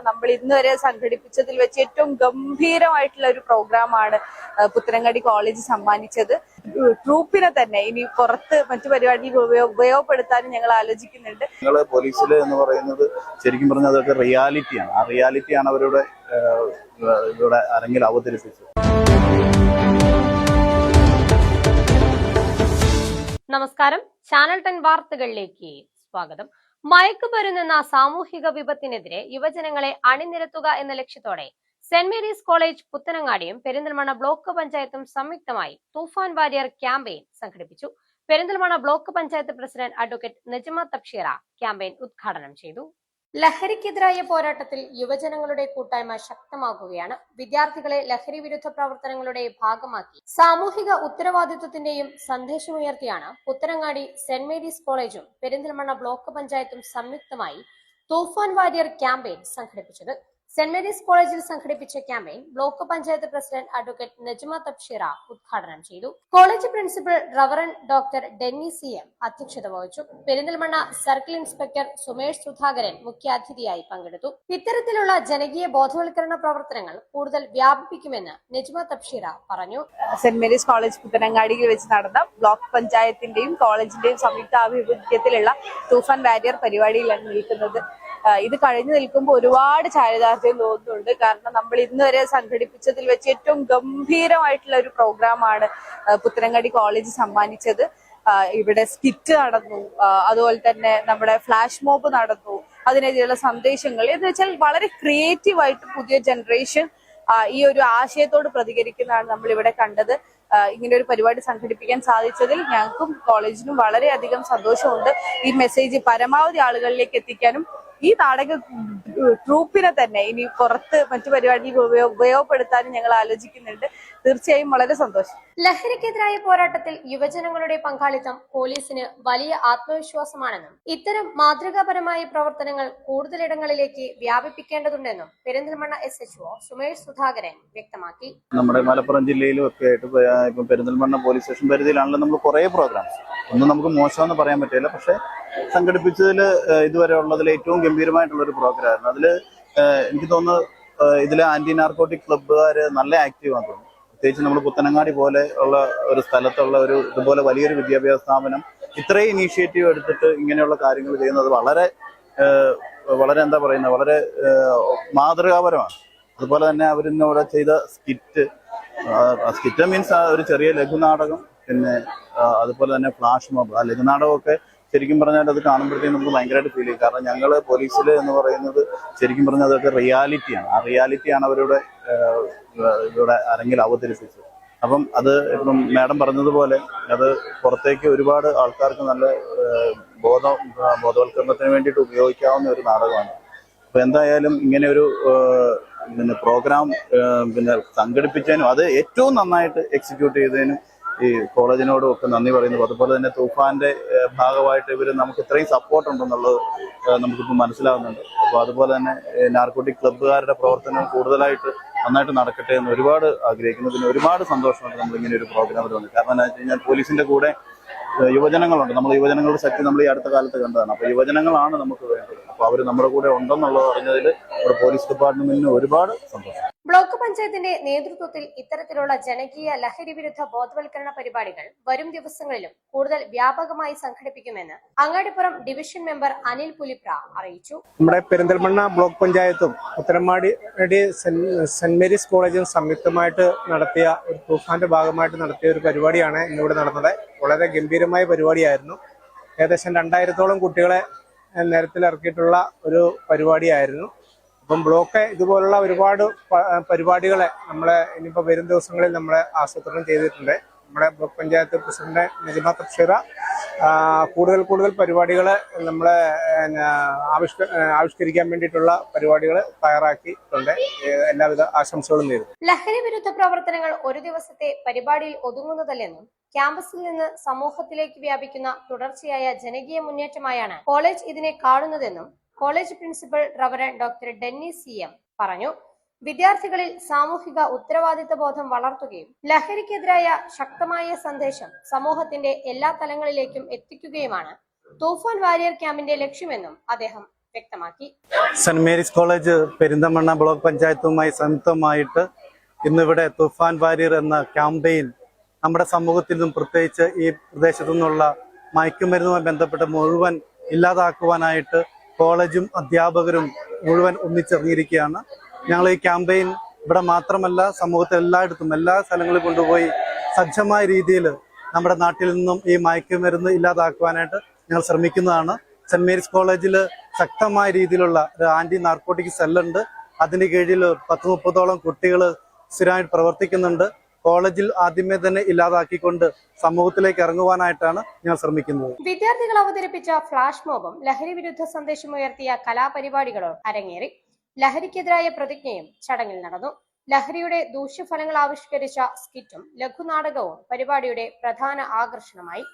നമ്മൾ ഇന്നുവരെ സംഘടിപ്പിച്ചതിൽ വെച്ച് ഏറ്റവും ഗംഭീരമായിട്ടുള്ള ഒരു പ്രോഗ്രാമാണ് പുത്തനങ്ങാടി കോളേജ് സമ്മാനിച്ചത്. ട്രൂപ്പിനെ തന്നെ ഇനി പുറത്ത് മറ്റു പരിപാടികൾ ഉപയോഗപ്പെടുത്താനും ഞങ്ങൾ ആലോചിക്കുന്നുണ്ട്. ഞങ്ങള് പോലീസിൽ എന്ന് പറയുന്നത് ശരിക്കും പറഞ്ഞാൽ അതൊക്കെ റിയാലിറ്റിയാണ്. ആ റിയാലിറ്റിയാണ് അവരുടെ ഇവിടെ അരങ്ങിൽ അവതരിപ്പിച്ചത്. നമസ്കാരം, ചാനൽ 10 വാർത്തകളിലേക്ക് സ്വാഗതം. മയക്കുമരുന്നെന്ന സാമൂഹിക വിപത്തിനെതിരെ യുവജനങ്ങളെ അണിനിരത്തുക എന്ന ലക്ഷ്യത്തോടെ സെന്റ് മേരീസ് കോളേജ് പുത്തനങ്ങാടിയും പെരിന്തൽമണ്ണ ബ്ലോക്ക് പഞ്ചായത്തും സംയുക്തമായി തൂഫാൻ വാരിയർ ക്യാമ്പയിൻ സംഘടിപ്പിച്ചു. Perinthalmanna block panchayat president advocate Najma Tabsheera campaign ഉദ്ഘാടനം ചെയ്തു. ലഹരിക്കെതിരായ പോരാട്ടത്തിൽ യുവജനങ്ങളുടെ കൂട്ടായ്മ ശക്തമാകുകയാണ്. വിദ്യാർത്ഥികളെ ലഹരി വിരുദ്ധ പ്രവർത്തനങ്ങളുടെ ഭാഗമാക്കി സാമൂഹിക ഉത്തരവാദിത്വത്തിന്റെയും സന്ദേശമുയർത്തിയാണ് പുത്തനങ്ങാടി സെന്റ് മേരീസ് കോളേജും പെരിന്തൽമണ്ണ ബ്ലോക്ക് പഞ്ചായത്തും സംയുക്തമായി തൂഫാൻ വാരിയർ ക്യാമ്പയിൻ സംഘടിപ്പിച്ചത്. സെന്റ് മേരീസ് കോളേജിൽ സംഘടിപ്പിച്ച campaign block panchayat president advocate Najma Thabsheera ഉദ്ഘാടനം ചെയ്തു. College principal reverend doctor Denny CM അധ്യക്ഷത വഹിച്ചു. പെരിന്തൽമണ്ണ സർക്കിൾ ഇൻസ്പെക്ടർ സുമേഷ് സുധാകരൻ മുഖ്യാതിഥിയായി പങ്കെടുത്തു. ഇത്തരത്തിലുള്ള ജനകീയ ബോധവൽക്കരണ പ്രവർത്തനങ്ങൾ കൂടുതൽ വ്യാപിപ്പിക്കുമെന്ന് നജ്മ തബ്ഷീറ പറഞ്ഞു. സെന്റ് മേരീസ് കോളേജ് പുത്തനങ്ങാടിയിൽ വെച്ച് നടന്ന ബ്ലോക്ക് പഞ്ചായത്തിന്റെയും കോളേജിന്റെയും സംയുക്താഭിമുഖ്യത്തിലുള്ള തൂഫാൻ വാരിയർ പരിപാടിയിലാണ് നിൽക്കുന്നത്. ഇത് കഴിഞ്ഞു നിൽക്കുമ്പോൾ ഒരുപാട് ചാരിതാർത്ഥ്യം തോന്നുന്നുണ്ട്. കാരണം നമ്മൾ ഇന്നുവരെ സംഘടിപ്പിച്ചതിൽ വെച്ച് ഏറ്റവും ഗംഭീരമായിട്ടുള്ള ഒരു പ്രോഗ്രാമാണ് പുത്തനങ്ങാടി കോളേജ് സമ്മാനിച്ചത്. ഇവിടെ സ്കിറ്റ് നടന്നു, അതുപോലെ തന്നെ നമ്മുടെ ഫ്ലാഷ് മോബ് നടന്നു. അതിനെതിരെയുള്ള സന്ദേശങ്ങൾ എന്ന് വെച്ചാൽ വളരെ ക്രിയേറ്റീവായിട്ട് പുതിയ ജനറേഷൻ ഈ ഒരു ആശയത്തോട് പ്രതികരിക്കുന്നതാണ് നമ്മൾ ഇവിടെ കണ്ടത്. ഇങ്ങനെ ഒരു പരിപാടി സംഘടിപ്പിക്കാൻ സാധിച്ചതിൽ ഞങ്ങൾക്കും കോളേജിനും വളരെയധികം സന്തോഷമുണ്ട്. ഈ മെസ്സേജ് പരമാവധി ആളുകളിലേക്ക് എത്തിക്കാനും ഈ നാടക ട്രൂപ്പിനെ തന്നെ ഇനി പുറത്ത് മറ്റു പരിപാടികൾ ഉപയോഗപ്പെടുത്താനും ഞങ്ങൾ ആലോചിക്കുന്നുണ്ട്. തീർച്ചയായും വളരെ സന്തോഷം. ലഹരിക്കെതിരായ പോരാട്ടത്തിൽ യുവജനങ്ങളുടെ പങ്കാളിത്തം പോലീസിന് വലിയ ആത്മവിശ്വാസമാണെന്നും ഇത്തരം മാതൃകാപരമായ പ്രവർത്തനങ്ങൾ കൂടുതലിടങ്ങളിലേക്ക് വ്യാപിപ്പിക്കേണ്ടതുണ്ടെന്നും പെരിന്തൽമണ്ണ SHO സുമേഷ് സുധാകരൻ വ്യക്തമാക്കി. നമ്മുടെ മലപ്പുറം ജില്ലയിലും ഒക്കെ ആയിട്ട് ഇപ്പം പെരിന്തൽമണ്ണ പോലീസ് സ്റ്റേഷൻ പരിധിയിലാണല്ലോ നമ്മൾ കുറേ പ്രോഗ്രാംസ്. ഒന്നും നമുക്ക് മോശമെന്ന് പറയാൻ പറ്റില്ല, പക്ഷെ സംഘടിപ്പിച്ചതിൽ ഇതുവരെ ഉള്ളതിൽ ഏറ്റവും ഗംഭീരമായിട്ടുള്ള ഒരു പ്രോഗ്രാമായിരുന്നു. അതിൽ എനിക്ക് തോന്നുന്നു ഇതിലെ ആന്റി നാർക്കോട്ടിക് ക്ലബ്ബുകാർ നല്ല ആക്റ്റീവാണ് തോന്നുന്നു. പ്രത്യേകിച്ച് നമ്മൾ പുത്തനങ്ങാടി പോലെ ഉള്ള ഒരു സ്ഥലത്തുള്ള ഒരു ഇതുപോലെ വലിയൊരു വിദ്യാഭ്യാസ സ്ഥാപനം ഇത്രയും ഇനീഷ്യേറ്റീവ് എടുത്തിട്ട് ഇങ്ങനെയുള്ള കാര്യങ്ങൾ ചെയ്യുന്നത് വളരെ എന്താ പറയുന്നത്, വളരെ മാതൃകാപരമാണ്. അതുപോലെ തന്നെ അവരിന്നോടെ ചെയ്ത സ്കിറ്റ് മീൻസ് ഒരു ചെറിയ ലഘുനാടകം, പിന്നെ അതുപോലെ തന്നെ ഫ്ലാഷ് മോബ്. ആ ലഘുനാടകമൊക്കെ ശരിക്കും പറഞ്ഞാൽ അത് കാണുമ്പോഴത്തേക്കും നമുക്ക് ഭയങ്കരമായിട്ട് ഫീൽ ചെയ്യും. കാരണം ഞങ്ങൾ പോലീസിൽ എന്ന് പറയുന്നത് ശരിക്കും പറഞ്ഞാൽ അതൊക്കെ റിയാലിറ്റിയാണ്. ആ റിയാലിറ്റിയാണ് അവരുടെ ഇവിടെ അരങ്ങിൽ അവതരിപ്പിച്ചത്. അപ്പം അത് ഇപ്പം മാഡം പറഞ്ഞതുപോലെ അത് പുറത്തേക്ക് ഒരുപാട് ആൾക്കാർക്ക് നല്ല ബോധവൽക്കരണത്തിന് വേണ്ടിയിട്ട് ഉപയോഗിക്കാവുന്ന ഒരു നാടകമാണ്. അപ്പൊ എന്തായാലും ഇങ്ങനെ ഒരു പ്രോഗ്രാം സംഘടിപ്പിച്ചതിനും അത് ഏറ്റവും നന്നായിട്ട് എക്സിക്യൂട്ട് ചെയ്തതിനും ഈ കോളേജിനോടും ഒക്കെ നന്ദി പറയുന്നു. അതുപോലെ തന്നെ തൂഫാന്റെ ഭാഗമായിട്ട് ഇവർ നമുക്ക് ഇത്രയും സപ്പോർട്ട് ഉണ്ടെന്നുള്ളത് നമുക്കിപ്പോൾ മനസ്സിലാവുന്നുണ്ട്. അപ്പോൾ അതുപോലെ തന്നെ നാർക്കോട്ടിക് ക്ലബ്ബുകാരുടെ പ്രവർത്തനം കൂടുതലായിട്ട് നന്നായിട്ട് നടക്കട്ടെ എന്ന് ഒരുപാട് ആഗ്രഹിക്കുന്നു. പിന്നെ ഒരുപാട് സന്തോഷമുണ്ട് നമ്മളിങ്ങനെ ഒരു പ്രോഗ്രാമിൽ വന്നത്. കാരണം എന്താ വെച്ച് കഴിഞ്ഞാൽ പോലീസിന്റെ കൂടെ യുവജനങ്ങളുണ്ട്. നമ്മൾ യുവജനങ്ങളുടെ ശക്തി നമ്മൾ ഈ അടുത്ത കാലത്ത് കണ്ടതാണ്. അപ്പോൾ യുവജനങ്ങളാണ് നമുക്ക് വേണ്ടത്. അപ്പോൾ അവർ നമ്മുടെ കൂടെ ഉണ്ടെന്നുള്ളത് അറിഞ്ഞതിൽ നമ്മുടെ പോലീസ് ഡിപ്പാർട്ട്മെന്റിന് ഒരുപാട് സന്തോഷം. ബ്ലോക്ക് പഞ്ചായത്തിന്റെ നേതൃത്വത്തിൽ ഇത്തരത്തിലുള്ള ജനകീയ ലഹരി വിരുദ്ധ ബോധവൽക്കരണ പരിപാടികൾ വരും ദിവസങ്ങളിലും കൂടുതൽ വ്യാപകമായി സംഘടിപ്പിക്കുമെന്ന് അങ്ങാടിപ്പുറം ഡിവിഷൻ മെമ്പർ അനിൽ പുലിപ്ര അറിയിച്ചു. നമ്മുടെ പെരിന്തൽമണ്ണ ബ്ലോക്ക് പഞ്ചായത്തും പുത്തനങ്ങാടി സെന്റ് മേരീസ് കോളേജും സംയുക്തമായിട്ട് നടത്തിയ ഒരു തൂഫാന്റെ ഭാഗമായിട്ട് നടത്തിയ ഒരു പരിപാടിയാണ് ഇന്നിവിടെ നടന്നത്. വളരെ ഗംഭീരമായ പരിപാടിയായിരുന്നു. ഏകദേശം 2000-ഓളം കുട്ടികളെ നിരത്തിലിറക്കിയിട്ടുള്ള ഒരു പരിപാടിയായിരുന്നു. അപ്പം ബ്ലോക്ക് ഇതുപോലുള്ള ഒരുപാട് പരിപാടികളെ നമ്മളെ ഇനിയിപ്പോൾ വരും ദിവസങ്ങളിൽ നമ്മളെ ആസൂത്രണം ചെയ്തിട്ടുണ്ട്. നമ്മുടെ ബ്ലോക്ക് പഞ്ചായത്ത് പ്രസിഡന്റ് നജ്മ തബ്ഷീറ കൂടുതൽ പരിപാടികൾ നമ്മളെ ആവിഷ്കരിക്കാൻ വേണ്ടിയിട്ടുള്ള പരിപാടികൾ തയ്യാറാക്കിയിട്ടുണ്ട്. എല്ലാവിധ ആശംസകളും നേരുന്നു. ലഹരി വിരുദ്ധ പ്രവർത്തനങ്ങൾ ഒരു ദിവസത്തെ പരിപാടിയിൽ ഒതുങ്ങുന്നതല്ലെന്നും ക്യാമ്പസിൽ നിന്ന് സമൂഹത്തിലേക്ക് വ്യാപിക്കുന്ന തുടർച്ചയായ ജനകീയ മുന്നേറ്റമായാണ് കോളേജ് ഇതിനെ കാണുന്നതെന്നും college principal reverend doctor Denny CM പറഞ്ഞു. വിദ്യാർത്ഥികളിൽ സാമൂഹിക ഉത്തരവാദിത്ത ബോധം വളർത്തുകയും ലഹരിക്കെതിരായ ശക്തമായ സന്ദേശം സമൂഹത്തിന്റെ എല്ലാ തലങ്ങളിലേക്കും എത്തിക്കുകയുമാണ് തൂഫാൻ വാരിയർ ക്യാമ്പിന്റെ ലക്ഷ്യമെന്നും അദ്ദേഹം വ്യക്തമാക്കി. Saint Mary's college Perinthalmanna block പഞ്ചായത്തുമായി സംയുക്തമായിട്ട് ഇന്നിവിടെ തൂഫാൻ വാരിയർ എന്ന ക്യാമ്പയിൻ നമ്മുടെ സമൂഹത്തിൽ നിന്നും പ്രത്യേകിച്ച് ഈ പ്രദേശത്തു നിന്നുള്ള മയക്കുമരുന്നുമായി ബന്ധപ്പെട്ട് മുഴുവൻ ഇല്ലാതാക്കുവാനായിട്ട് കോളേജും അധ്യാപകരും മുഴുവൻ ഒന്നിച്ചിറങ്ങിയിരിക്കുകയാണ്. ഞങ്ങൾ ഈ ക്യാമ്പയിൻ ഇവിടെ മാത്രമല്ല സമൂഹത്തിൽ എല്ലായിടത്തും എല്ലാ സ്ഥലങ്ങളിൽ കൊണ്ടുപോയി സജ്ജമായ രീതിയിൽ നമ്മുടെ നാട്ടിൽ നിന്നും ഈ മയക്കുമരുന്ന് ഇല്ലാതാക്കുവാനായിട്ട് ഞങ്ങൾ ശ്രമിക്കുന്നതാണ്. സെന്റ് മേരീസ് കോളേജിൽ ശക്തമായ രീതിയിലുള്ള ഒരു ആന്റി നാർക്കോട്ടിക് സെല്ലുണ്ട്. അതിന് കീഴിൽ 10-30ഓളം കുട്ടികൾ സ്ഥിരമായിട്ട് പ്രവർത്തിക്കുന്നുണ്ട്. കോളേജിൽ ആദ്യമേ തന്നെ ഇല്ലാതാക്കിക്കൊണ്ട് സമൂഹത്തിലേക്ക് ഇറങ്ങുവാനായിട്ടാണ് ഞങ്ങൾ ശ്രമിക്കുന്നത്. വിദ്യാർത്ഥികൾ അവതരിപ്പിച്ച ഫ്ലാഷ് മോബും ലഹരി വിരുദ്ധ സന്ദേശമുയർത്തിയ കലാപരിപാടികളും അരങ്ങേറി. ലഹരിക്കെതിരായ പ്രതിജ്ഞയും ചടങ്ങിൽ നടന്നു. ലഹരിയുടെ ദൂഷ്യഫലങ്ങൾ ആവിഷ്കരിച്ച സ്കിറ്റും ലഘുനാടകവും പരിപാടിയുടെ പ്രധാന ആകർഷണമായി.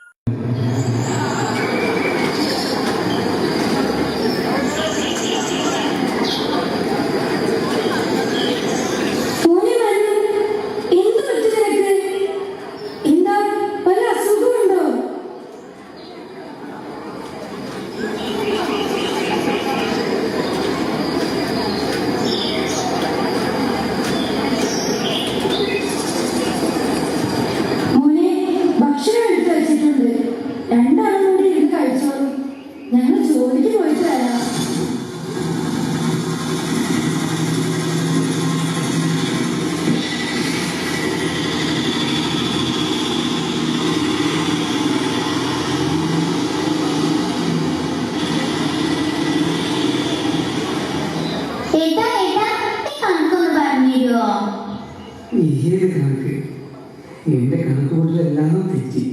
എന്റെ കണക്കുകൂട്ടലെല്ലാം തെറ്റി,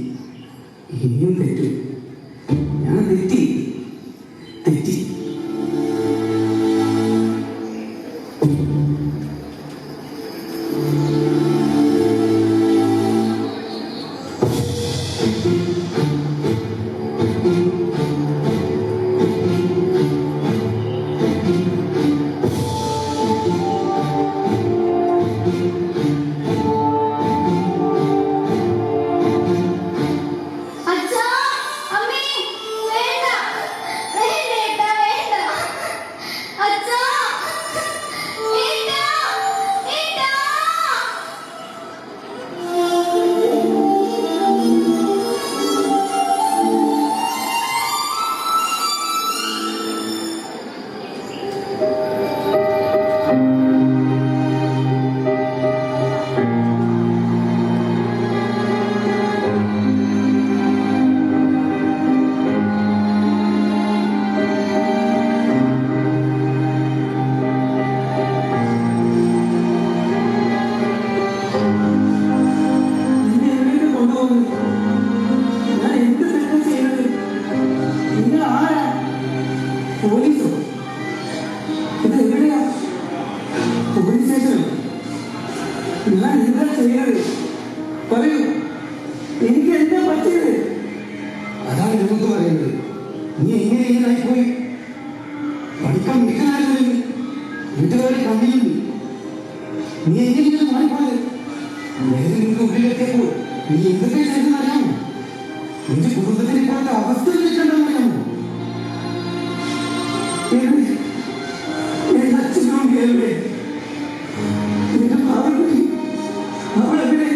ഇനിയും തെറ്റും. ഞാൻ തെറ്റി. ഞാൻ എന്താ ചെയ്യണത്? പറയൂ, എനിക്ക് എന്താ പറ്റിയത്? അതാണ് നമുക്ക് പറയുന്നത്. നീ എങ്ങനെയായിപ്പോയി? പഠിക്കാൻ മിടുക്കനായിരുന്നു, വീട്ടുകാരെ കണ്ടിട്ടുണ്ട്. നീ എങ്ങനെയാണ് മാറിപ്പോയത്? നേരെ നിന്റെ ഉള്ളിലെത്തിയപ്പോൾ നീ എന്തൊക്കെ ചെയ്തെന്ന് അറിയാമോ? നിന്റെ കുടുംബത്തിന് ഇപ്പോഴത്തെ അവസ്ഥ വിളിക്കണ്ടെന്ന് അറിയാമോ? എന്റെ അച്ഛനും കേൾവേ, നിന്റെ ഭാവി അവളെവിടെ?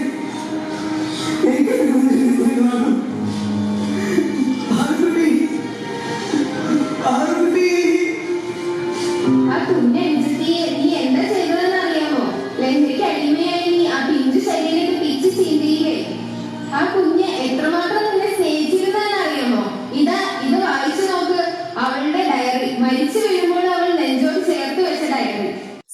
ആ കുഞ്ഞനുസരിച്ച് നീ എന്താ ചെയ്തതെന്ന് അറിയാമോ? ലഹരിക്ക് അടിമയായി നീ ആ പിഞ്ചു ശരീരത്തെ പിച്ച് ചീന്തിയില്ലേ? ആ കുഞ്ഞ് എത്രമാത്രം നിന്നെ സ്നേഹിച്ചിരുന്നെന്ന് അറിയാമോ? ഇത് വായിച്ചു നോക്ക്, അവളുടെ ഡയറി. മരിച്ചു വീഴുമ്പോൾ അവൾ നെഞ്ചോട് ചേർത്ത് വെച്ച ഡയറി.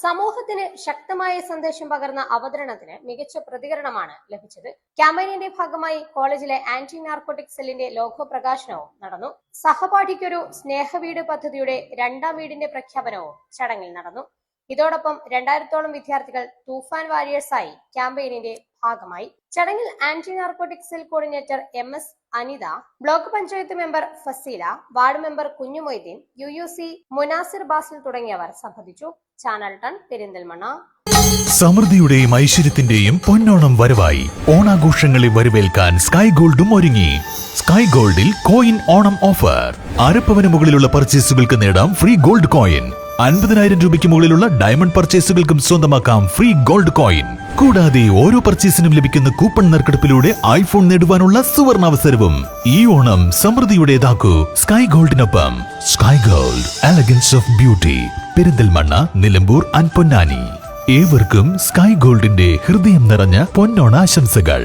സമൂഹത്തിന് ശക്തമായ സന്ദേശം പകർന്ന അവതരണത്തിന് മികച്ച പ്രതികരണമാണ് ലഭിച്ചത്. ക്യാമ്പയിനിന്റെ ഭാഗമായി കോളേജിലെ ആന്റി നാർക്കോട്ടിക് സെല്ലിന്റെ ലോഗോ പ്രകാശനവും നടന്നു. സഹപാഠിക്കൊരു സ്നേഹവീട് പദ്ധതിയുടെ 2ാം വീടിന്റെ പ്രഖ്യാപനവും ചടങ്ങിൽ നടന്നു. ഇതോടൊപ്പം 2000-ഓളം വിദ്യാർത്ഥികൾ തൂഫാൻ വാരിയേഴ്സായി ക്യാമ്പയിനിന്റെ ഭാഗമായി. ചടങ്ങിൽ anti narcotic cell coordinator MS Anitha, block panchayat member Faseela, ward member Kunjumoideen, UUC Munasir Basil തുടങ്ങിയവർ സംബന്ധിച്ചു. ചാനൽ 10 പെരിന്തൽമണ്ണ. സമൃദ്ധിയുടെയും ഐശ്വര്യത്തിന്റെയും പൊന്നോണം വരവായി. ഓണാഘോഷങ്ങളെ വരവേൽക്കാൻ സ്കൈ ഗോൾഡും ഒരുങ്ങി. സ്കൈ ഗോൾഡിൽ കോയിൻ ഓണം ഓഫർ. അരപ്പവന് മുകളിലുള്ള പർച്ചേസുകൾക്ക് നേടാം ഫ്രീ ഗോൾഡ് കോയിൻ. 50,000 രൂപയ്ക്ക് മുകളിലുള്ള ഡയമണ്ട് പർച്ചേസുകൾക്കും സ്വന്തമാക്കാം ഫ്രീ ഗോൾഡ് കോയിൻ. കൂടാതെ ഓരോ പർച്ചേസിനും ലഭിക്കുന്ന കൂപ്പൺ നറുക്കെടുപ്പിലൂടെ ഐഫോൺ നേടുവാനുള്ള സുവർണാവസരവും. ഈ ഓണം സമൃദ്ധിയുടേതാക്കൂ സ്കൈ ഗോൾഡിനൊപ്പം. Sky gold, elegance of beauty. Perinthalmanna, Nilambur and Ponnani. ഏവർക്കും സ്കൈ ഗോൾഡിന്റെ ഹൃദയം നിറഞ്ഞ പൊന്നോണാശംസകൾ.